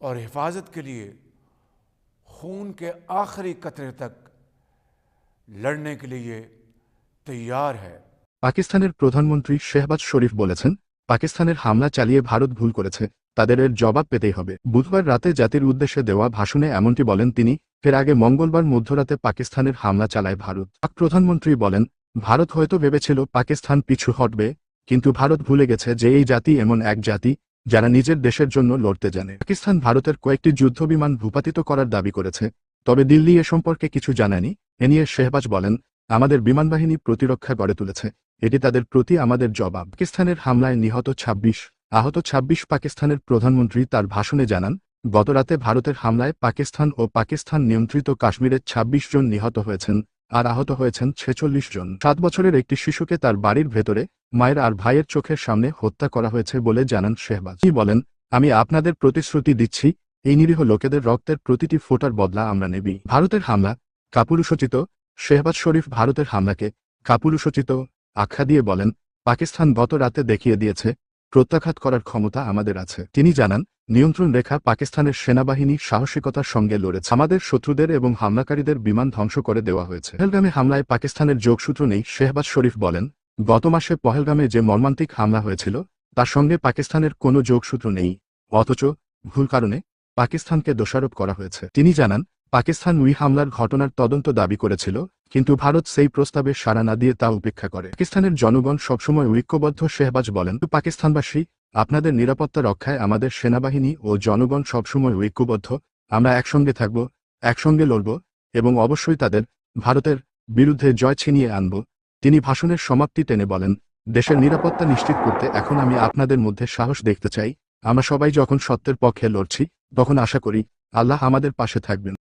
और हिफाजत के लिए खून के आखिरी कतरे तक लड़ने के लिए तैयार है। পাকিস্তানের প্রধানমন্ত্রী শেহবাজ শরীফ বলেছেন, পাকিস্তানের হামলা চালিয়ে ভারত ভুল করেছে, তাদের এর জবাব পেতেই হবে। বুধবার রাতে জাতির উদ্দেশ্যে দেওয়া ভাষণে এমনটি বলেন তিনি। এর আগে মঙ্গলবার মধ্যরাতে পাকিস্তানের হামলা চালায় ভারত। পাক প্রধানমন্ত্রী বলেন, ভারত হয়তো ভেবেছিল পাকিস্তান পিছু হটবে, কিন্তু ভারত ভুলে গেছে যে এই জাতি এমন এক জাতি যারা নিজের দেশের জন্য লড়তে জানে। পাকিস্তান ভারতের কয়েকটি যুদ্ধবিমান ভূপাতিত করার দাবি করেছে, তবে দিল্লি এ সম্পর্কে কিছু জানায়নি। এ নিয়ে শেহবাজ বলেন, আমাদের বিমানবাহিনী প্রতিরক্ষা গড়ে তুলেছে, এটি তাদের প্রতি আমাদের জবাব। পাকিস্তানের হামলায় নিহত ২৬, আহত ২৬। পাকিস্তানের প্রধানমন্ত্রী তার ভাষণে জানান, গতরাতে ভারতের হামলায় পাকিস্তান ও পাকিস্তান নিয়ন্ত্রিত কাশ্মীরের ২৬ জন নিহত হয়েছেন আর আহত হয়েছেন ৪৬ জন। ৭ বছরের একটি শিশুকে তার বাড়ির ভেতরে মায়ের আর ভাইয়ের চোখের সামনে হত্যা করা হয়েছে বলে জানান শেহবাজ। তিনি বলেন, আমি আপনাদের প্রতিশ্রুতি দিচ্ছি, এই নিরীহ লোকেদের রক্তের প্রতিটি ফোঁটার বদলা আমরা নেব। ভারতের হামলা কাপুরুষোচিত। শেহবাজ শরীফ ভারতের হামলাকে কাপুরুষোচিত আখ্যা দিয়ে বলেন, পাকিস্তান গত রাতে দেখিয়ে দিয়েছে প্রত্যাঘাত করার ক্ষমতা আমাদের আছে। তিনি জানান, নিয়ন্ত্রণ রেখা পাকিস্তানের সেনাবাহিনী সাহসিকতার সঙ্গে লড়েছে। আমাদের শত্রুদের এবং হামলাকারীদের বিমান ধ্বংস করে দেওয়া হয়েছে। পহেলগামে হামলায় পাকিস্তানের যোগসূত্র নেই। শেহবাজ শরীফ বলেন, গত মাসে পহেলগামে যে মর্মান্তিক হামলা হয়েছিল তার সঙ্গে পাকিস্তানের কোনো যোগসূত্র নেই, অথচ ভুল কারণে পাকিস্তানকে দোষারোপ করা হয়েছে। তিনি জানান, পাকিস্তান ওই হামলার ঘটনার তদন্ত দাবি করেছিল, কিন্তু ভারত সেই প্রস্তাবে সাড়া না দিয়ে তা উপেক্ষা করে। পাকিস্তানের জনগণ সবসময় ঐক্যবদ্ধ। শেহবাজ বলেন, পাকিস্তানবাসী, আপনাদের নিরাপত্তা রক্ষায় আমাদের সেনাবাহিনী ও জনগণ সবসময় ঐক্যবদ্ধ। আমরা একসঙ্গে থাকব, একসঙ্গে লড়ব এবং অবশ্যই তাদের ভারতের বিরুদ্ধে জয় ছিনিয়ে আনব। তিনি ভাষণের সমাপ্তি টেনে বলেন, দেশের নিরাপত্তা নিশ্চিত করতে এখন আমি আপনাদের মধ্যে সাহস দেখতে চাই। আমরা সবাই যখন সত্যের পক্ষে লড়ছি, তখন আশা করি আল্লাহ আমাদের পাশে থাকবেন।